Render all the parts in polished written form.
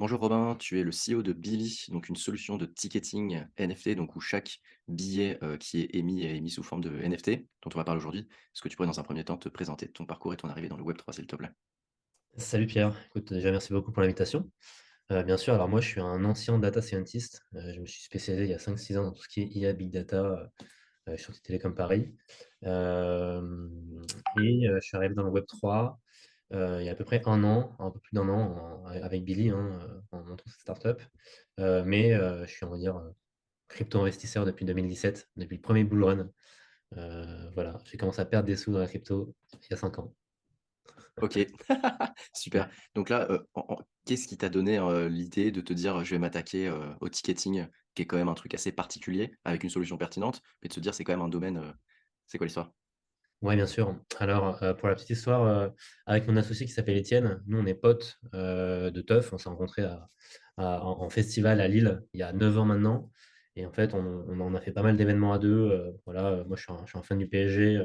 Bonjour Robin, tu es le CEO de Billy, donc une solution de ticketing NFT, donc où chaque billet qui est émis est émis sous forme de NFT, dont on va parler aujourd'hui. Est-ce que tu pourrais dans un premier temps te présenter ton parcours et ton arrivée dans le Web3, s'il te plaît? Salut Pierre, écoute, déjà merci beaucoup pour l'invitation. Bien sûr, alors moi je suis un ancien data scientist. Je me suis spécialisé il y a 5-6 ans dans tout ce qui est IA, Big Data, sur Télécom Paris. Je suis arrivé dans le Web3 il y a à peu près un an, un peu plus d'un an avec Billy, hein, en montant cette startup. Je suis, on va dire, crypto-investisseur depuis 2017, depuis le premier bull run. Voilà, j'ai commencé à perdre des sous dans la crypto il y a 5 ans. Ok, super. Donc là, qu'est-ce qui t'a donné l'idée de te dire je vais m'attaquer au ticketing, qui est quand même un truc assez particulier, avec une solution pertinente, mais de se dire c'est quand même un domaine, c'est quoi l'histoire? Ouais, bien sûr. Alors, pour la petite histoire, avec mon associé qui s'appelle Étienne, nous, on est potes de teuf. On s'est rencontrés en festival à Lille il y a 9 ans maintenant. Et en fait, on en a fait pas mal d'événements à deux. Voilà, moi, je suis un fan du PSG.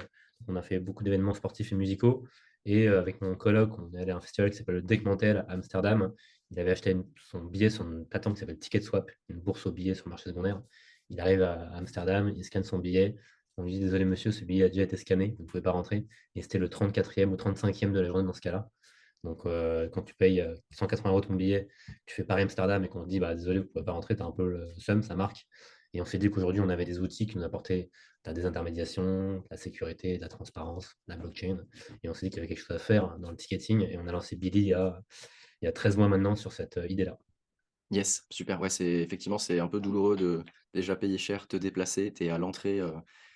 On a fait beaucoup d'événements sportifs et musicaux. Et avec mon coloc, on est allé à un festival qui s'appelle le Deckmantel à Amsterdam. Il avait acheté son billet sur une plateforme qui s'appelle Ticket Swap, une bourse aux billets sur le marché secondaire. Il arrive à Amsterdam, il scanne son billet. On lui dit: «Désolé monsieur, ce billet a déjà été scanné, vous ne pouvez pas rentrer», et c'était le 34e ou 35e de la journée dans ce cas-là. Donc quand tu payes, 180 € ton billet, tu fais Paris-Amsterdam et qu'on te dit: «Bah, désolé, vous ne pouvez pas rentrer», tu as un peu le seum, ça marque. Et on s'est dit qu'aujourd'hui, on avait des outils qui nous apportaient de la désintermédiation, de la sécurité, de la transparence, de la blockchain, et on s'est dit qu'il y avait quelque chose à faire dans le ticketing, et on a lancé Billy il y a 13 mois maintenant sur cette, idée-là. Yes, super. Ouais, c'est effectivement, c'est un peu douloureux de déjà payer cher, te déplacer. Tu es à l'entrée,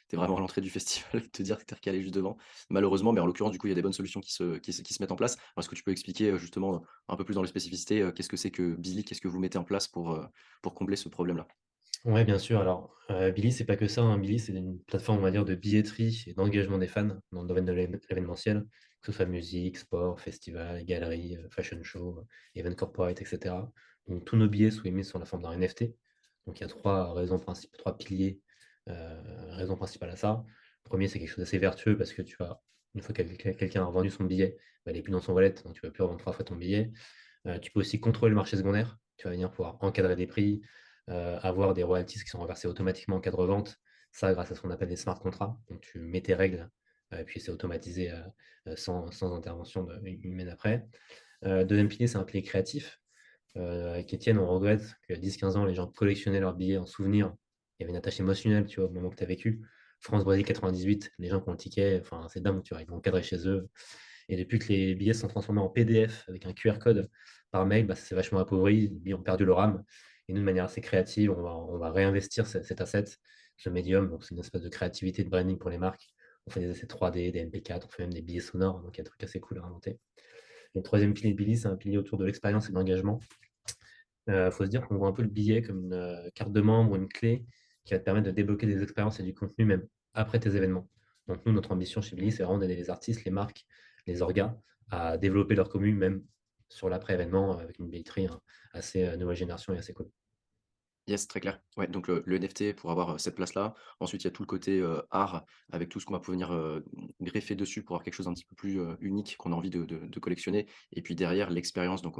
tu vraiment à l'entrée du festival, te dire que tu es recalé juste devant. Malheureusement, mais en l'occurrence, du coup, il y a des bonnes solutions qui se mettent en place. Alors, est-ce que tu peux expliquer, justement, un peu plus dans les spécificités, qu'est-ce que c'est que Billy? Qu'est-ce que vous mettez en place pour combler ce problème-là? Ouais, bien sûr. Alors, Billy, c'est pas que ça, hein. Billy, c'est une plateforme, on va dire, de billetterie et d'engagement des fans dans le domaine de l'événementiel, que ce soit musique, sport, festival, galerie, fashion show, event corporate, etc. Donc, tous nos billets sont émis sur la forme d'un NFT. Donc, il y a trois raisons principales, trois piliers, raisons principales à ça. Le premier, c'est quelque chose d'assez vertueux parce que tu as, une fois que quelqu'un a vendu son billet, bah, il n'est plus dans son wallet, donc tu vas plus revendre trois fois ton billet. Tu peux aussi contrôler le marché secondaire. Tu vas venir pouvoir encadrer des prix, avoir des royalties qui sont reversés automatiquement en cas de revente. Ça, grâce à ce qu'on appelle des smart contracts. Donc, tu mets tes règles, et puis c'est automatisé sans intervention humaine après. Deuxième pilier, c'est un pilier créatif. Avec Étienne, on regrette que 10-15 ans, les gens collectionnaient leurs billets en souvenir. Il y avait une attache émotionnelle, tu vois, au moment que tu as vécu. France-Brésil 98, les gens qui ont le ticket, enfin, c'est dingue, tu vois, ils vont encadrer chez eux. Et depuis que les billets sont transformés en PDF avec un QR code par mail, bah, ça s'est vachement appauvri. Les billets ont perdu leur âme. Et nous, de manière assez créative, on va réinvestir cet asset, ce médium. Donc, c'est une espèce de créativité de branding pour les marques. On fait des essais 3D, des MP4, on fait même des billets sonores. Donc, il y a des trucs assez cool à inventer. Et le troisième pilier de Billy, c'est un pilier autour de l'expérience et de l'engagement. Il faut se dire qu'on voit un peu le billet comme une carte de membre ou une clé qui va te permettre de débloquer des expériences et du contenu même après tes événements. Donc nous, notre ambition chez Billy, c'est vraiment d'aider les artistes, les marques, les orgas à développer leur commune même sur l'après-événement avec une billetterie, hein, assez nouvelle génération et assez cool. Yes, très clair. Ouais, donc le NFT pour avoir, cette place-là. Ensuite, il y a tout le côté, art avec tout ce qu'on va pouvoir venir, greffer dessus pour avoir quelque chose d'un petit peu plus, unique qu'on a envie de collectionner et puis derrière l'expérience donc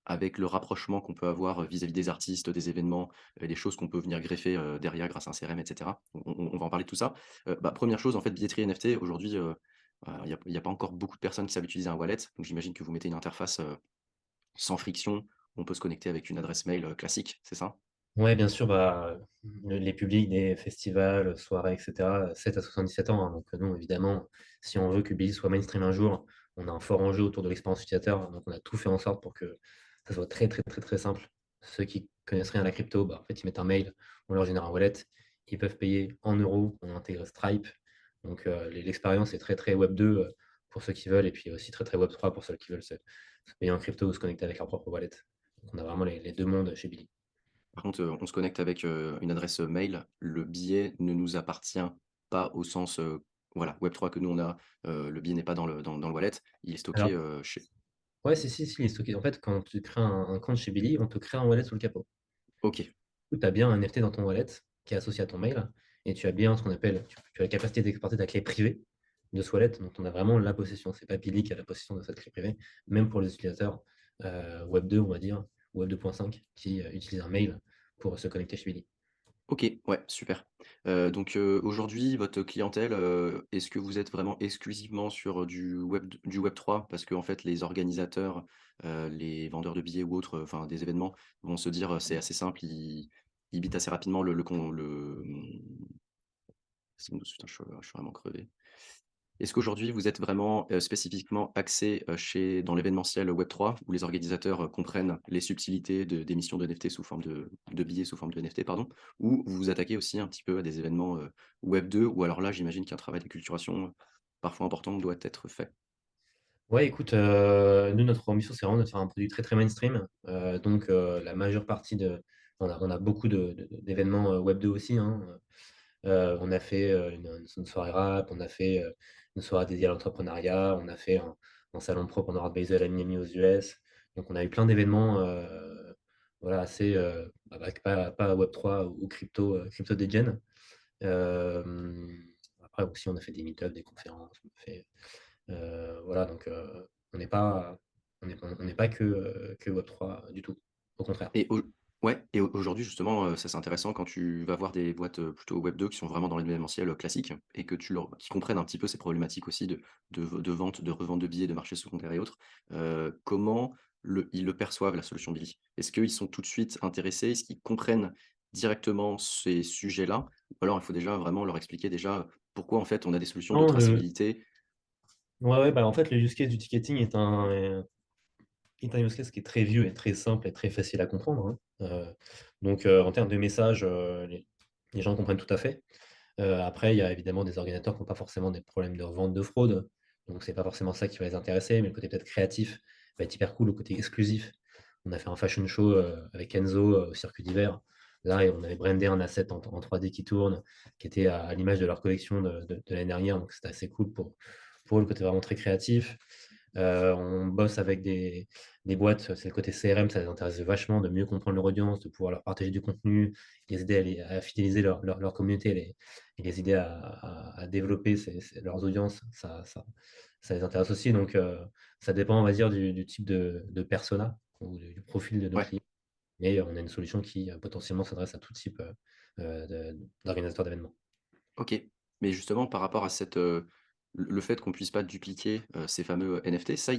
avec le rapprochement qu'on peut avoir, vis-à-vis des artistes, des événements, des choses qu'on peut venir greffer, derrière grâce à un CRM et cetera. On va en parler de tout ça. Bah, 1 chose en fait, billetterie NFT aujourd'hui, il y a pas encore beaucoup de personnes qui savent utiliser un wallet, donc j'imagine que vous mettez une interface, sans friction. On peut se connecter avec une adresse mail, classique, c'est ça? Ouais, bien sûr, bah, les publics des festivals, soirées, etc., 7 à 77 ans, hein. Donc, nous, évidemment, si on veut que Billy soit mainstream un jour, on a un fort enjeu autour de l'expérience utilisateur. Donc, on a tout fait en sorte pour que ça soit très, très, très, très simple. Ceux qui connaissent rien à la crypto, bah, en fait, ils mettent un mail, on leur génère un wallet, ils peuvent payer en euros, on a intégré Stripe. Donc, l'expérience est très, très Web 2 pour ceux qui veulent, et puis aussi très, très Web 3 pour ceux qui veulent se payer en crypto ou se connecter avec leur propre wallet. Donc, on a vraiment les deux mondes chez Billy. Par contre, on se connecte avec, une adresse, mail. Le billet ne nous appartient pas au sens, voilà, Web3 que nous on a. Le billet n'est pas dans le wallet. Il est stocké, Alors, chez ouais, si, si, si, il est stocké. En fait, quand tu crées un compte chez Billy, on te crée un wallet sous le capot. OK, Tu as bien un NFT dans ton wallet qui est associé à ton mail, et tu as bien ce qu'on appelle, tu as la capacité d'exporter ta clé privée de ce wallet. Donc, on a vraiment la possession. C'est pas Billy qui a la possession de cette clé privée, même pour les utilisateurs Web 2, on va dire, Web 2.5, qui utilisent un mail pour se connecter chez Billy. OK, ouais, super. Donc aujourd'hui, votre clientèle, est-ce que vous êtes vraiment exclusivement sur du web 3? Parce qu'en fait, les organisateurs, les vendeurs de billets ou autres, enfin des événements vont se dire, «C'est assez simple», ils bitent assez rapidement putain, je suis vraiment crevé. Est-ce qu'aujourd'hui, vous êtes vraiment, spécifiquement axé, dans l'événementiel Web3 où les organisateurs, comprennent les subtilités d'émissions de NFT sous forme de billets sous forme de NFT, pardon? Ou vous vous attaquez aussi un petit peu à des événements, Web2 ou alors là, j'imagine qu'un travail d'acculturation, parfois important doit être fait? Ouais, écoute, nous, notre ambition, c'est vraiment de faire un produit très, très mainstream. Donc, la majeure partie de on a beaucoup d'événements, Web 2 aussi, hein. On a fait, une soirée rap, on a fait, une soirée dédiée à l'entrepreneuriat, on a fait un salon pro pendant Art Basel à Miami aux US. Donc on a eu plein d'événements, voilà, assez, pas Web3 ou crypto degen. Après aussi, on a fait des meet-up, des conférences, on a fait, voilà, donc on n'est pas on n'est pas que Web3 du tout, au contraire. Et au Ouais, et aujourd'hui justement, ça c'est intéressant quand tu vas voir des boîtes, plutôt web 2 qui sont vraiment dans l'événementiel, classique et que tu leur qui comprennent un petit peu ces problématiques aussi de vente, de revente de billets, de marché secondaire et autres. Comment ils le perçoivent la solution Billy? Est-ce qu'ils sont tout de suite intéressés? Est-ce qu'ils comprennent directement ces sujets-là? Ou alors il faut déjà vraiment leur expliquer déjà, pourquoi en fait on a des solutions de Non, traçabilité? ouais, ouais, bah, en fait, le use case du ticketing est un use case qui est très vieux et très simple et très facile à comprendre, hein. Donc, en termes de messages, les gens comprennent tout à fait. Après, il y a évidemment des organisateurs qui ont pas forcément des problèmes de revente, de fraude, donc c'est pas forcément ça qui va les intéresser, mais le côté peut-être créatif va être hyper cool, le côté exclusif. On a fait un fashion show, avec Enzo, au circuit d'hiver. Là, et on avait brandé un asset en 3D qui tourne, qui était à l'image de leur collection de l'année dernière, donc c'était assez cool pour eux, le côté vraiment très créatif. On bosse avec des boîtes, c'est le côté CRM, ça les intéresse vachement de mieux comprendre leur audience, de pouvoir leur partager du contenu, les aider à fidéliser leur communauté, les aider à développer leurs audiences. Ça les intéresse aussi. Donc, ça dépend, on va dire, du type de persona ou du profil de nos Ouais. clients. Mais on a une solution qui potentiellement s'adresse à tout type d'organisateur d'événements. OK. Mais justement par rapport à le fait qu'on puisse pas dupliquer, ces fameux NFT, ça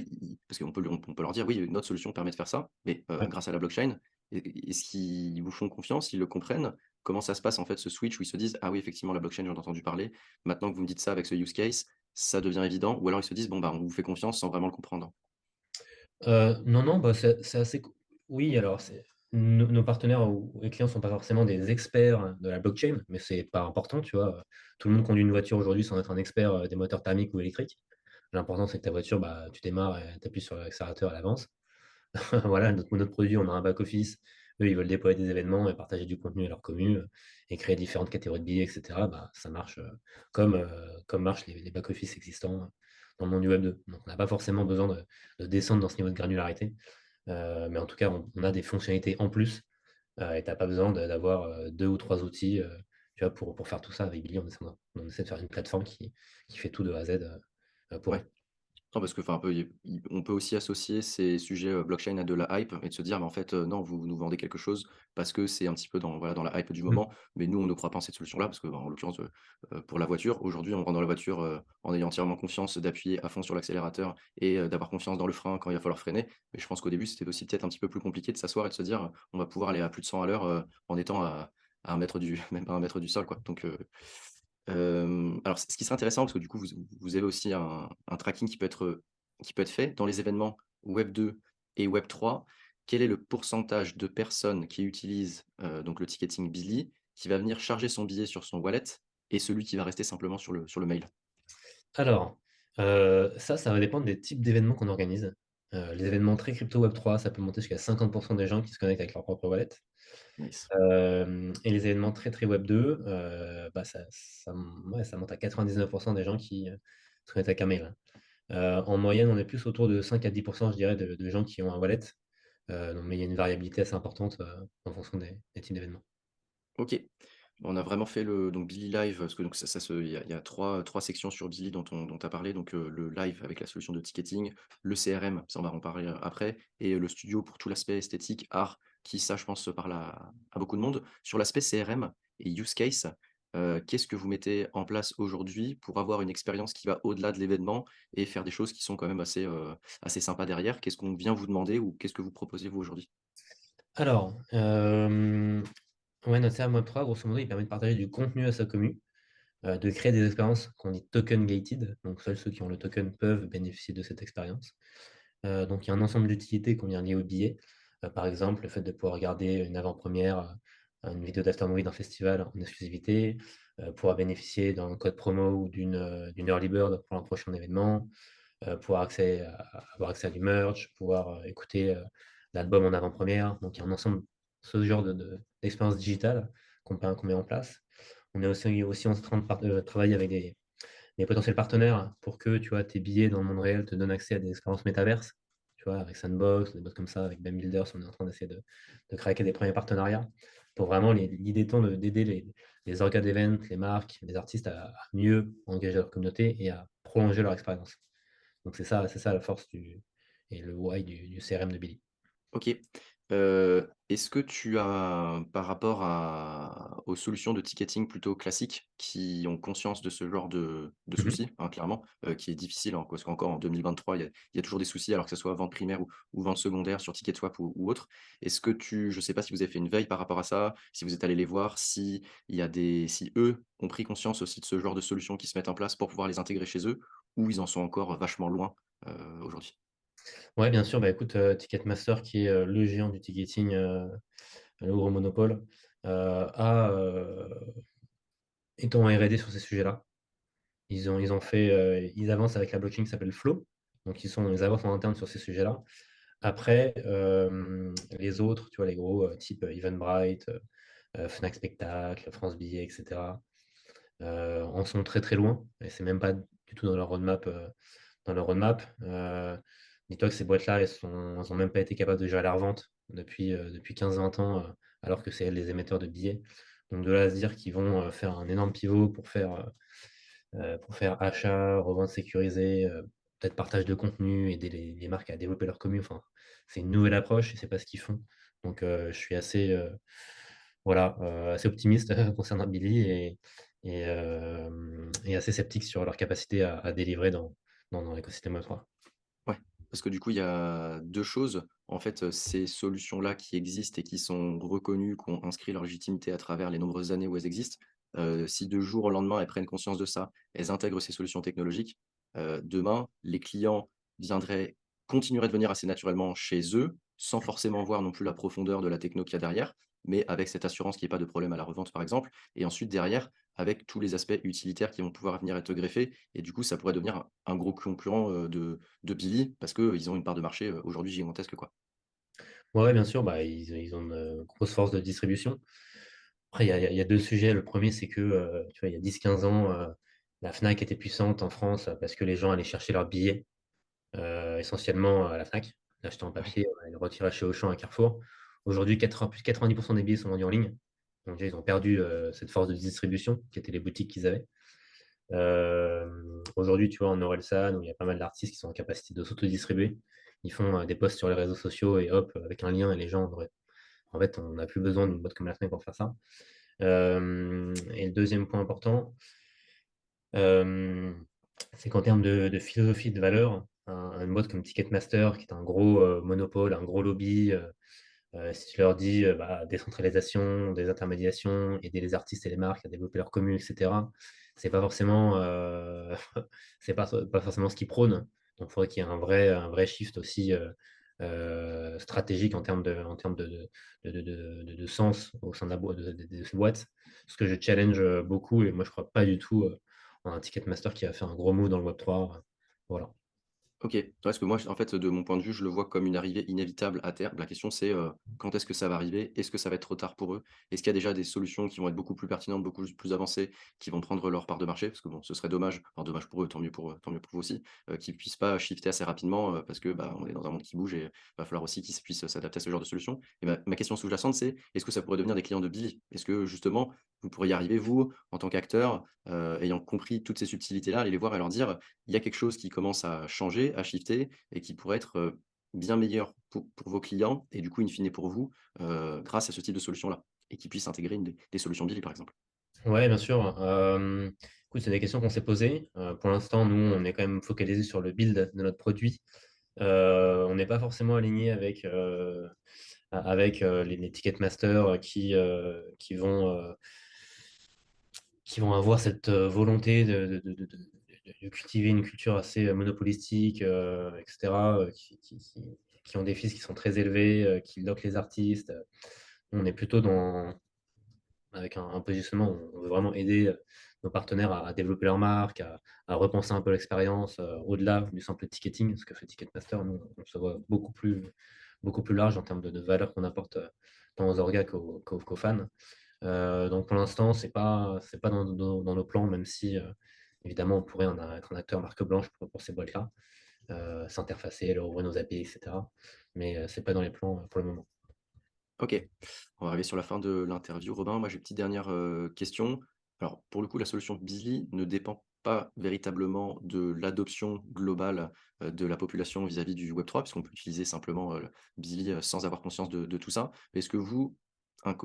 parce qu'on peut leur dire: «Oui, notre solution permet de faire ça», mais Ouais. grâce à la blockchain, est-ce qu'ils vous font confiance? Ils le comprennent? Comment ça se passe en fait ce switch où ils se disent: «Ah oui effectivement la blockchain j'en ai entendu parler, maintenant que vous me dites ça avec ce use case, ça devient évident», ou alors ils se disent: «Bon bah on vous fait confiance» sans vraiment le comprendre? Non, non, bah, c'est assez co oui, alors nos partenaires ou les clients sont pas forcément des experts de la blockchain, mais c'est pas important, tu vois? Tout le monde conduit une voiture aujourd'hui sans être un expert, des moteurs thermiques ou électriques. L'important, c'est que ta voiture, bah, tu démarres et tu appuies sur l'accélérateur, elle avance. Voilà, notre produit, on a un back office. Eux, ils veulent déployer des événements et partager du contenu à leur commu, et créer différentes catégories de billets et cetera. Bah, ça marche, comme marchent les back office existants, dans le monde du web 2. Donc on n'a pas forcément besoin de descendre dans ce niveau de granularité. Mais en tout cas, on a des fonctionnalités en plus, et tu as pas besoin d'avoir, 2 ou 3 outils, tu vois, pour faire tout ça. Avec Billy, on essaie de faire une plateforme qui fait tout de A à Z, pour Ouais. eux. Non, parce que, enfin, on peut aussi associer ces sujets, blockchain à de la hype et de se dire: «Mais en fait, non, vous nous vendez quelque chose parce que c'est un petit peu dans, voilà, dans la hype du Mmh. moment, mais nous, on ne croit pas en cette solution-là». Parce que, bah, en l'occurrence, pour la voiture, aujourd'hui, on rentre dans la voiture, en ayant entièrement confiance d'appuyer à fond sur l'accélérateur et d'avoir confiance dans le frein quand il va falloir freiner. Mais je pense qu'au début, c'était aussi peut-être un petit peu plus compliqué de s'asseoir et de se dire: «On va pouvoir aller à plus de 100 à l'heure, en étant à 1 mètre du même pas 1 mètre du sol», quoi. Donc, alors ce qui serait intéressant, parce que du coup vous avez aussi un tracking qui peut être fait dans les événements web 2 et web 3. Quel est le pourcentage de personnes qui utilisent, donc le ticketing Billy, qui va venir charger son billet sur son wallet et celui qui va rester simplement sur le mail? Alors, ça va dépendre des types d'événements qu'on organise. Les événements très crypto Web3, ça peut monter jusqu'à 50 des gens qui se connectent avec leur propre wallet. Nice. Et les événements très, très Web2, bah, ouais, ça monte à 99 des gens qui, se connectent avec un mail. En moyenne, on est plus autour de 5 à 10 je dirais, de gens qui ont un wallet. Donc mais il y a une variabilité assez importante, en fonction des types d'événements. OK. On a vraiment fait le donc Billy Live, parce que donc ça se il y a 3 sections sur Billy dont tu as parlé, donc le live avec la solution de ticketing, le CRM, ça on va en parler, après et le studio pour tout l'aspect esthétique, art, qui ça je pense parle à beaucoup de monde. Sur l'aspect CRM et use case, qu'est-ce que vous mettez en place aujourd'hui pour avoir une expérience qui va au-delà de l'événement et faire des choses qui sont quand même assez sympas derrière? Qu'est-ce qu'on vient vous demander ou qu'est-ce que vous proposez vous aujourd'hui? Alors, ouais, notre CRM Web3, grosso modo, il permet de partager du contenu à sa commu, de créer des expériences qu'on dit token gated, donc seuls ceux qui ont le token peuvent bénéficier de cette expérience. Donc il y a un ensemble d'utilités qu'on vient lier au billet. Par exemple, le fait de pouvoir regarder une avant-première, une vidéo d'aftermovie d'un festival en exclusivité, pouvoir bénéficier d'un code promo ou d'une early bird pour un prochain événement, avoir accès à du merch, pouvoir, écouter, l'album en avant-première. Donc il y a un ensemble, ce genre d'expérience digitale qu'on met en place. On est aussi en train de travailler avec des potentiels partenaires pour que, tu vois, tes billets dans le monde réel te donnent accès à des expériences métaverses, tu vois, avec Sandbox, des boîtes comme ça, avec Ben Builders, on est en train d'essayer de craquer des premiers partenariats pour vraiment l'idée étant d'aider les orgas d'event, les marques, les artistes à mieux engager leur communauté et à prolonger leur expérience. Donc c'est ça la force et le why du CRM de Billy. OK. Est-ce que tu as, par rapport aux solutions de ticketing plutôt classiques, qui ont conscience de ce genre de Mmh. soucis, hein, clairement, qui est difficile, hein, parce qu'encore en 2023, il y a toujours des soucis, alors que ce soit vente primaire ou vente secondaire sur TicketSwap ou autre. Est-ce que je ne sais pas si vous avez fait une veille par rapport à ça, si vous êtes allé les voir, si eux ont pris conscience aussi de ce genre de solutions qui se mettent en place pour pouvoir les intégrer chez eux, ou ils en sont encore vachement loin, aujourd'hui? Ouais, bien sûr, bah, écoute, Ticketmaster qui est, le géant du ticketing, le gros monopole, est en R&D sur ces sujets-là. Ils avancent avec la blockchain qui s'appelle Flow, donc ils avancent en interne sur ces sujets-là. Après, les autres, tu vois, les gros, type, Eventbrite, Fnac Spectacle, France Billet et cetera, en sont très, très loin et c'est même pas du tout dans leur roadmap. Dis-toi que ces boîtes-là, elles ont même pas été capables de gérer la revente depuis 15-20 ans, alors que c'est elles les émetteurs de billets. Donc de là à se dire qu'ils vont, faire un énorme pivot pour faire achat, revente sécurisée, peut-être partage de contenu, aider les marques à développer leur commu. Enfin, c'est une nouvelle approche et c'est pas ce qu'ils font. Donc, je suis assez, voilà, assez optimiste concernant Billy et assez sceptique sur leur capacité à délivrer dans l'écosystème Web3. Ouais, parce que du coup, il y a 2 choses. En fait, ces solutions-là qui existent et qui sont reconnues, qui ont inscrit leur légitimité à travers les nombreuses années où elles existent, si de jour au lendemain, elles prennent conscience de ça, elles intègrent ces solutions technologiques, demain, les clients continueraient de venir assez naturellement chez eux, sans forcément voir non plus la profondeur de la techno qu'il y a derrière, mais avec cette assurance qu'il y ait pas de problème à la revente, par exemple. Et ensuite derrière, avec tous les aspects utilitaires qui vont pouvoir venir être greffés et du coup, ça pourrait devenir un gros concurrent, de Billy parce qu'ils ont une part de marché, aujourd'hui gigantesque, quoi. Ouais, ouais, bien sûr, bah, ils ont une, grosse force de distribution. Après, il y a 2 sujets. Le premier, c'est que, tu vois, il y a 10-15 ans, la Fnac était puissante en France, parce que les gens allaient chercher leurs billets, essentiellement à la Fnac, l'acheter en Ouais. papier, et le retirer chez Auchan, à Carrefour. Aujourd'hui, plus de 90 des billets sont vendus en ligne. Donc déjà, ils ont perdu, cette force de distribution qui étaient les boutiques qu'ils avaient. Aujourd'hui, tu vois, en Orelsan, où il y a pas mal d'artistes qui sont en capacité de s'auto-distribuer, ils font, des posts sur les réseaux sociaux et hop, avec un lien et les gens en fait, on n'a plus besoin d'une boîte comme la Fnac pour faire ça. Et le deuxième point important, hem, c'est qu'en termes de philosophie de valeur, une boîte comme Ticketmaster, qui est un gros, monopole, un gros lobby, si tu leur dis, bah, décentralisation, désintermédiation, aider les artistes et les marques à développer leur commu et cetera, c'est pas forcément, c'est pas forcément ce qu'ils prônent. Donc il faudrait qu'il y ait un vrai shift aussi, stratégique en termes de sens au sein de la boîte de ces boîtes. Ce que je challenge, beaucoup et moi je crois pas du tout, en un Ticketmaster qui va faire un gros move dans le Web3, voilà. OK. Ouais, parce que moi, en fait, de mon point de vue, je le vois comme une arrivée inévitable à terme. La question, c'est, quand est-ce que ça va arriver? Est-ce que ça va être trop tard pour eux? Est-ce qu'il y a déjà des solutions qui vont être beaucoup plus pertinentes, beaucoup plus avancées, qui vont prendre leur part de marché? Parce que bon, ce serait dommage, enfin dommage pour eux, tant mieux pour vous aussi, qu'ils puissent pas shifter assez rapidement, parce que, bah, on est dans un monde qui bouge et va falloir aussi qu'ils puissent s'adapter à ce genre de solutions. Et ma question sous-jacente, c'est: est-ce que ça pourrait devenir des clients de Billy? Est-ce que justement, vous pourriez arriver, vous, en tant qu'acteur, ayant compris toutes ces subtilités-là, aller les voir et leur dire: «Il y a quelque chose qui commence à changer, à shifter et qui pourrait être, bien meilleur pour vos clients et du coup, in fine pour vous, grâce à ce type de solution-là» et qu'ils puissent intégrer une des solutions Billy, par exemple. Ouais, bien sûr. Écoute, c'est des questions qu'on s'est posées. Pour l'instant, nous, on est quand même focalisé sur le build de notre produit. On n'est pas forcément aligné avec les Ticketmaster qui vont avoir cette volonté de cultiver une culture assez monopolistique, etc., qui ont des fees qui sont très élevés, qui loquent les artistes. On est plutôt avec un positionnement où on veut vraiment aider nos partenaires à développer leur marque, à repenser un peu l'expérience au-delà du simple ticketing, ce que fait Ticketmaster. Nous, on se voit beaucoup plus large en termes de valeur qu'on apporte tant aux orgas qu'aux fans. Donc pour l'instant, c'est pas dans nos plans, même si évidemment on pourrait être un acteur marque blanche pour ces boîtes-là, s'interfacer, leur ouvrir nos API, etc. Mais c'est pas dans les plans pour le moment. OK. On va arriver sur la fin de l'interview. Robin, moi j'ai une petite dernière, question. Alors pour le coup, la solution Bizly ne dépend pas véritablement de l'adoption globale, de la population vis-à-vis du Web3 puisqu'on peut utiliser simplement, Bizly, sans avoir conscience de tout ça. Est-ce que vous,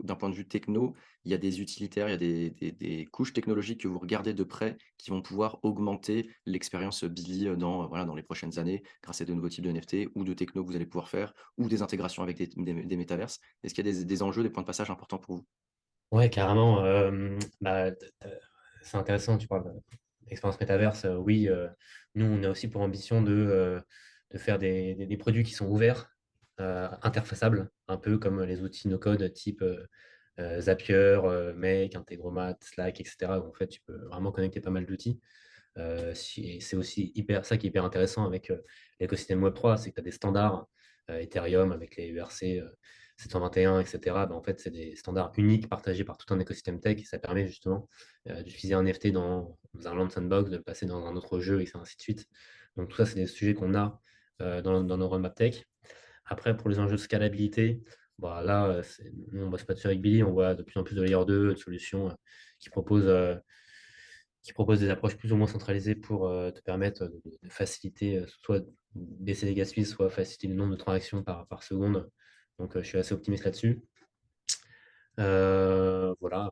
d'un point de vue techno, il y a des utilitaires, il y a des couches technologiques que vous regardez de près qui vont pouvoir augmenter l'expérience, Bizly, dans, voilà, dans les prochaines années grâce à de nouveaux types de NFT ou de techno que vous allez pouvoir faire ou des intégrations avec des métaverses? Est-ce qu'il y a des enjeux, des points de passage importants pour vous? Ouais, carrément. Bah, c'est intéressant, tu parles d'expérience métaverse. Oui, nous, on a aussi pour ambition de faire des produits qui sont ouverts, interfaçables, un peu comme les outils no-code type Zapier, Make, Integromat, Slack, etc. Où en fait, tu peux vraiment connecter pas mal d'outils. C'est aussi ça qui est hyper intéressant avec l'écosystème Web3, c'est que tu as des standards Ethereum avec les ERC 721, etc. Ben, en fait, c'est des standards uniques partagés par tout un écosystème tech et ça permet justement d'utiliser un NFT dans un land sandbox, de le passer dans un autre jeu et ainsi de suite. Donc tout ça, c'est des sujets qu'on a dans nos roadmap tech. Après, pour les enjeux de scalabilité, bah, là, nous, on bosse pas dessus avec Billy, on voit de plus en plus de layer 2, de solutions qui proposent qui propose des approches plus ou moins centralisées pour te permettre de faciliter, soit baisser les gas fees, soit faciliter le nombre de transactions par seconde. Donc, je suis assez optimiste là-dessus. Voilà,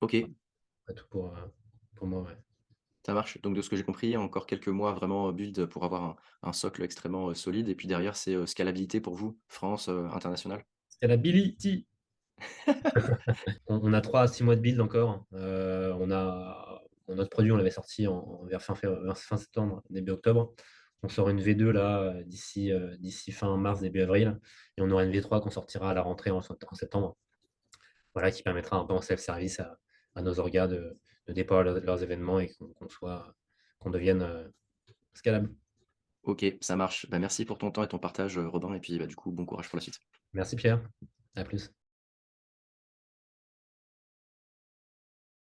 OK, après tout pour moi. Ouais. ça marche. Donc de ce que j'ai compris, encore quelques mois vraiment, build pour avoir un socle extrêmement, solide et puis derrière c'est, scalabilité pour vous, France, international? Scalability. On a 3 à 6 mois de build encore. Notre produit, on l'avait sorti vers fin septembre, début octobre. On sort une V2 là d'ici fin mars, début avril, et on aura une V3 qu'on sortira à la rentrée en septembre. Voilà, qui permettra un peu en self-service à nos orgas de déployer leurs événements et qu'on devienne scalable. OK, ça marche. Bah, merci pour ton temps et ton partage, Robin et puis, bah, du coup, bon courage pour la suite. Merci Pierre, à plus.